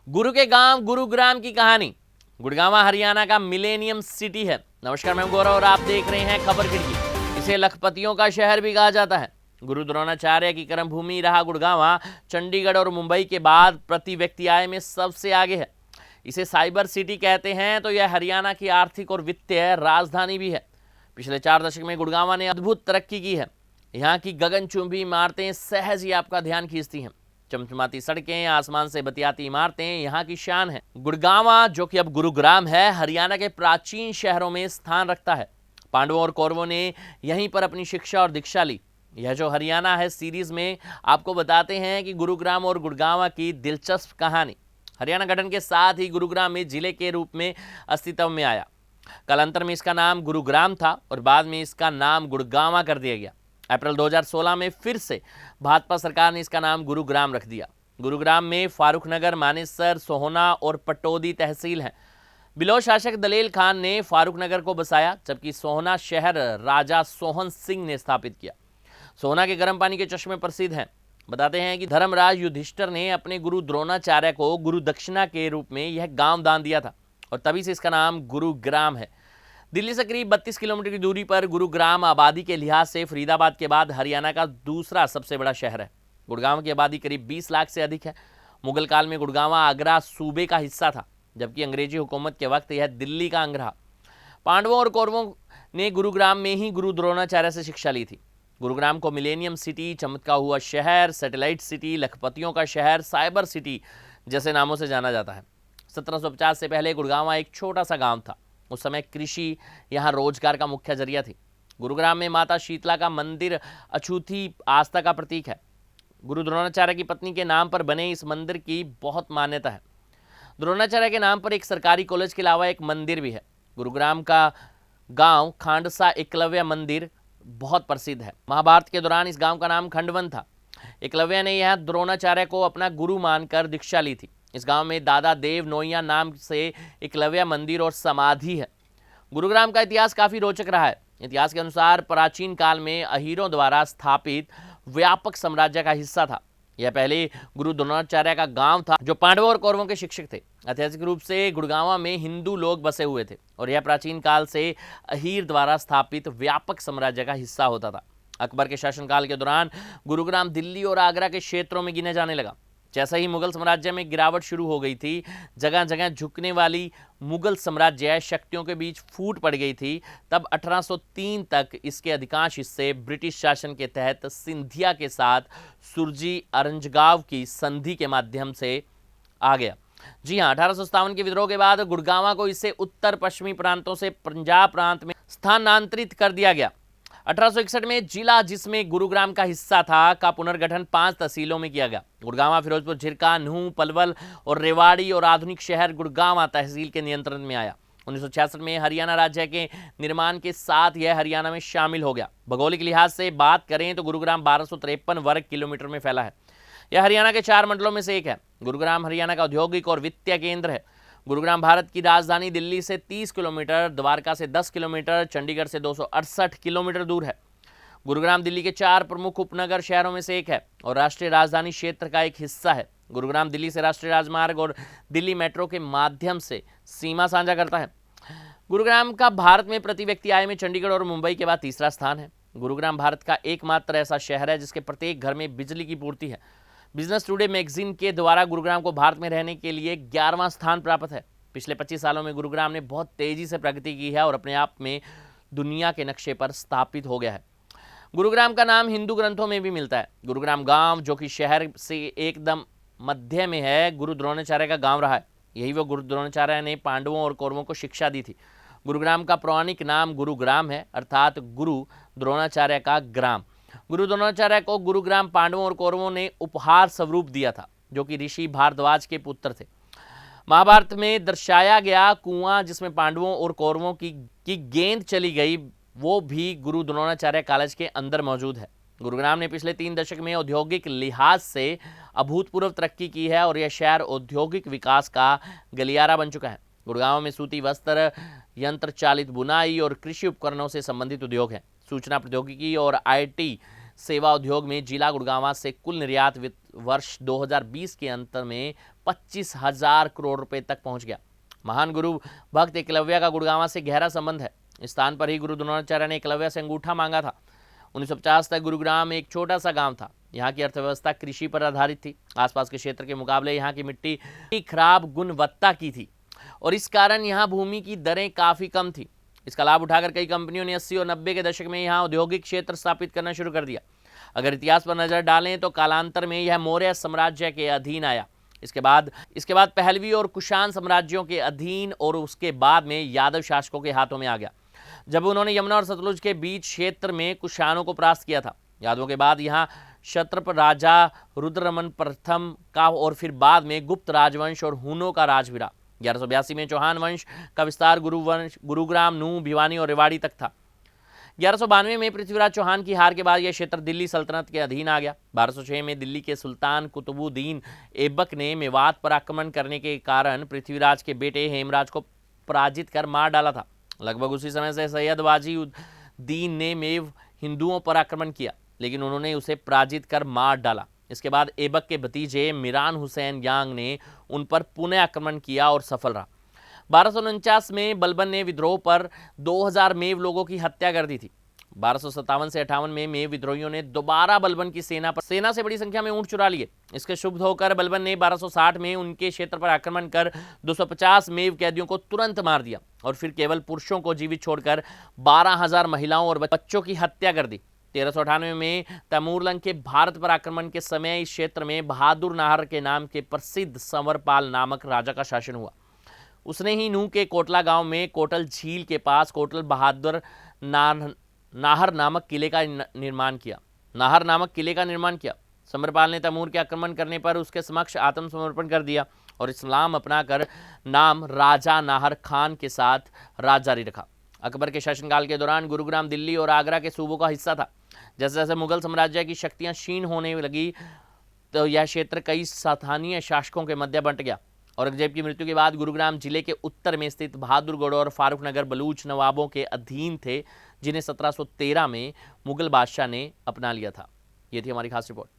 गुरु के गांव गुरुग्राम की कहानी। गुड़गांव हरियाणा का मिलेनियम सिटी है। नमस्कार, मैं गौरव और आप देख रहे हैं खबर खिड़की। इसे लखपतियों का शहर भी कहा जाता है। गुरु द्रोणाचार्य की कर्मभूमि रहा गुड़गांव चंडीगढ़ और मुंबई के बाद प्रति व्यक्ति आय में सबसे आगे है। इसे साइबर सिटी कहते हैं। तो यह हरियाणा की आर्थिक और वित्तीय राजधानी भी है। पिछले 4 दशक में गुड़गांव ने अद्भुत तरक्की की है। यहाँ की गगनचुंबी इमारतें सहज ही आपका ध्यान खींचती हैं। चमचमाती सड़कें, आसमान से बतियाती इमारतें यहाँ की शान है। गुड़गांव, जो कि अब गुरुग्राम है, हरियाणा के प्राचीन शहरों में स्थान रखता है। पांडवों और कौरवों ने यहीं पर अपनी शिक्षा और दीक्षा ली। यह जो हरियाणा है सीरीज में आपको बताते हैं कि गुरुग्राम और गुड़गांव की दिलचस्प कहानी। हरियाणा गठन के साथ ही गुरुग्राम में जिले के रूप में अस्तित्व में आया। कालांतर में इसका नाम गुरुग्राम था और बाद में इसका नाम गुड़गांव कर दिया गया। अप्रैल 2016 में फिर से भाजपा सरकार ने इसका नाम गुरुग्राम रख दिया। गुरुग्राम में फारूखनगर, मानेसर, सोहना और पटौदी तहसील हैं। बिलो शासक दलेल खान ने फारूखनगर को बसाया, जबकि सोहना शहर राजा सोहन सिंह ने स्थापित किया। सोहना के गर्म पानी के चश्मे प्रसिद्ध हैं। बताते हैं कि धर्मराज युधिष्ठिर ने अपने गुरु द्रोणाचार्य को गुरु दक्षिणा के रूप में यह गांव दान दिया था और तभी से इसका नाम गुरुग्राम है। दिल्ली से करीब 32 किलोमीटर की दूरी पर गुरुग्राम आबादी के लिहाज से फरीदाबाद के बाद हरियाणा का दूसरा सबसे बड़ा शहर है। गुड़गांव की आबादी करीब 20 लाख से अधिक है। मुगल काल में गुड़गांव आगरा सूबे का हिस्सा था, जबकि अंग्रेजी हुकूमत के वक्त यह दिल्ली का अंग रहा। पांडवों और कौरवों ने गुरुग्राम में ही गुरु द्रोणाचार्य से शिक्षा ली थी। गुरुग्राम को मिलेनियम सिटी, चमका हुआ शहर, सैटेलाइट सिटी, लखपतियों का शहर, साइबर सिटी जैसे नामों से जाना जाता है। 1750 से पहले गुड़गांव एक छोटा सा गांव था। उस समय कृषि यहाँ रोजगार का मुख्य जरिया थी। गुरुग्राम में माता शीतला का मंदिर अछूती आस्था का प्रतीक है। गुरु द्रोणाचार्य की पत्नी के नाम पर बने इस मंदिर की बहुत मान्यता है। द्रोणाचार्य के नाम पर एक सरकारी कॉलेज के अलावा एक मंदिर भी है। गुरुग्राम का गांव खांडसा एकलव्य मंदिर बहुत प्रसिद्ध है। महाभारत के दौरान इस गांव का नाम खंडवन था। एकलव्य ने यह द्रोणाचार्य को अपना गुरु मानकर दीक्षा ली थी। इस गांव में दादा देव नोइया नाम से एकलव्य मंदिर और समाधि है। गुरुग्राम का इतिहास काफी रोचक रहा है। इतिहास के अनुसार प्राचीन काल में अहीरों द्वारा स्थापित व्यापक साम्राज्य का हिस्सा था। यह पहले गुरु द्रोणाचार्य का गांव था, जो पांडवों और कौरवों के शिक्षक थे। ऐतिहासिक रूप से गुड़गांव में हिंदू लोग बसे हुए थे और यह प्राचीन काल से अहीर द्वारा स्थापित व्यापक साम्राज्य का हिस्सा होता था। अकबर के शासनकाल के दौरान गुरुग्राम दिल्ली और आगरा के क्षेत्रों में गिने जाने लगा। जैसा ही मुगल साम्राज्य में गिरावट शुरू हो गई थी, जगह जगह झुकने वाली मुगल साम्राज्य शक्तियों के बीच फूट पड़ गई थी, तब 1803 तक इसके अधिकांश हिस्से ब्रिटिश शासन के तहत सिंधिया के साथ सुरजी अरंजगांव की संधि के माध्यम से आ गया। जी हाँ, 1857 के विद्रोह के बाद गुड़गांव को इससे उत्तर पश्चिमी प्रांतों से पंजाब प्रांत में स्थानांतरित कर दिया गया। 1861 में जिला, जिसमें गुरुग्राम का हिस्सा था, का पुनर्गठन 5 तहसीलों में किया गया। गुड़गांव, फिरोजपुर, झिरका, नूंह, पलवल और रेवाड़ी और आधुनिक शहर गुड़गांव तहसील के नियंत्रण में आया। 1966 में हरियाणा राज्य के निर्माण के साथ यह हरियाणा में शामिल हो गया। भौगोलिक लिहाज से बात करें तो गुरुग्राम 1253 वर्ग किलोमीटर में फैला है। यह हरियाणा के 4 मंडलों में से एक है। गुरुग्राम हरियाणा का औद्योगिक और वित्तीय केंद्र है। गुरुग्राम भारत की राजधानी दिल्ली से 30 किलोमीटर, द्वारका से 10 किलोमीटर, चंडीगढ़ से 268 किलोमीटर दूर है। गुरुग्राम दिल्ली के 4 प्रमुख उपनगर शहरों में से एक है और राष्ट्रीय राजधानी क्षेत्र का एक हिस्सा है। गुरुग्राम दिल्ली से राष्ट्रीय राजमार्ग और दिल्ली मेट्रो के माध्यम से सीमा साझा करता है। गुरुग्राम का भारत में प्रति व्यक्ति आय में चंडीगढ़ और मुंबई के बाद तीसरा स्थान है। गुरुग्राम भारत का एकमात्र ऐसा शहर है जिसके प्रत्येक घर में बिजली की पूर्ति है। बिजनेस टुडे मैगजीन के द्वारा गुरुग्राम को भारत में रहने के लिए 11वां स्थान प्राप्त है। पिछले 25 सालों में गुरुग्राम ने बहुत तेजी से प्रगति की है और अपने आप में दुनिया के नक्शे पर स्थापित हो गया है। गुरुग्राम का नाम हिंदू ग्रंथों में भी मिलता है। गुरुग्राम गांव, जो कि शहर से एकदम मध्य में है, गुरु द्रोणाचार्य का गांव रहा है। यही वो गुरु द्रोणाचार्य ने पांडवों और कौरवों को शिक्षा दी थी। गुरुग्राम का पौराणिक नाम गुरुग्राम है, अर्थात गुरु द्रोणाचार्य का ग्राम। गुरु द्रोणाचार्य को गुरुग्राम पांडवों और कौरवों ने उपहार स्वरूप दिया था, जो कि ऋषि भारद्वाज के पुत्र थे। महाभारत में दर्शाया गया कुआं, जिसमें पांडवों और कौरवों की गेंद चली गई, वो भी गुरु द्रोणाचार्य कॉलेज के अंदर मौजूद है। गुरुग्राम ने पिछले 3 दशक में औद्योगिक लिहाज से अभूतपूर्व तरक्की की है और यह शहर औद्योगिक विकास का गलियारा बन चुका है। गुड़गांव में सूती वस्त्र, यंत्र चालित बुनाई और कृषि उपकरणों से संबंधित उद्योग हैं। सूचना प्रौद्योगिकी और आईटी सेवा उद्योग में जिला गुड़गांव से कुल निर्यात वित्त वर्ष 2020 के अंत में 25,000 करोड़ रुपए तक पहुंच गया। महान गुरु भक्त एकलव्य का गुड़गांव से गहरा संबंध है। इस स्थान पर ही गुरु द्रोणाचार्य ने एकलव्य से अंगूठा मांगा था। 1950 तक गुरुग्राम एक छोटा सा गांव था। यहाँ की अर्थव्यवस्था कृषि पर आधारित थी। आसपास के क्षेत्र के मुकाबले यहाँ की मिट्टी खराब गुणवत्ता की थी और इस कारण यहाँ भूमि की दरें काफी कम थी। इसका लाभ उठाकर कई कंपनियों ने 80 और 90 के दशक में यहाँ औद्योगिक क्षेत्र स्थापित करना शुरू कर दिया। अगर इतिहास पर नजर डालें तो कालांतर में यह मौर्य साम्राज्य के अधीन आया। इसके बाद पहलवी और कुषाण साम्राज्यों के अधीन और उसके बाद में यादव शासकों के हाथों में आ गया, जब उन्होंने यमुना और सतलुज के बीच क्षेत्र में कुषाणों को परास्त किया था। यादवों के बाद यहाँ क्षत्रप राजा रुद्ररमन प्रथम का और फिर बाद में गुप्त राजवंश और हुनों का राज भिड़ा। 1182 में चौहान वंश का विस्तार गुरुग्राम, नूह, भिवानी और रेवाड़ी तक था। 1192 में पृथ्वीराज चौहान की हार के बाद यह क्षेत्र दिल्ली सल्तनत के अधीन आ गया। 1206 में दिल्ली के सुल्तान कुतुबुद्दीन ऐबक ने मेवात पर आक्रमण करने के कारण पृथ्वीराज के बेटे हेमराज को पराजित कर मार डाला था। लगभग उसी समय से सैयद वाजीउद्दीन ने मेव हिंदुओं पर आक्रमण किया, लेकिन उन्होंने उसे पराजित कर मार डाला। इसके बाद ऐबक के भतीजे मिरान हुसैन यांग ने उन पर पुनः आक्रमण किया और सफल रहा। 1249 में बलबन ने विद्रोह पर 2000 मेव लोगों की हत्या कर दी थी। 1257 से 58 में मेव विद्रोहियों ने दोबारा बलबन की सेना से बड़ी संख्या में ऊंट चुरा लिए। इसके क्षुब्ध होकर बलबन ने 1260 में उनके क्षेत्र पर आक्रमण कर 250 मेव कैदियों को तुरंत मार दिया और फिर केवल पुरुषों को जीवित छोड़कर 12,000 महिलाओं और बच्चों की हत्या कर दी। 1398 में तैमूरलंग के भारत पर आक्रमण के समय इस क्षेत्र में बहादुर नाहर के नाम के प्रसिद्ध संवरपाल नामक राजा का शासन हुआ। उसने ही नूह के कोटला गांव में कोटल झील के पास कोटल बहादुर नाहर नामक किले का निर्माण किया। समरपाल ने तैमूर के आक्रमण करने पर उसके समक्ष आत्मसमर्पण कर दिया और इस्लाम अपनाकर नाम राजा नाहर खान के साथ राज जारी रखा। अकबर के शासनकाल के दौरान गुरुग्राम दिल्ली और आगरा के सूबों का हिस्सा था। जैसे जैसे मुगल साम्राज्य की शक्तियां क्षीण होने लगी तो यह क्षेत्र कई स्थानीय शासकों के मध्य बंट गया। औरंगजेब की मृत्यु के बाद गुरुग्राम जिले के उत्तर में स्थित बहादुरगढ़ और फारूकनगर बलूच नवाबों के अधीन थे, जिन्हें 1713 में मुगल बादशाह ने अपना लिया था। ये थी हमारी खास रिपोर्ट।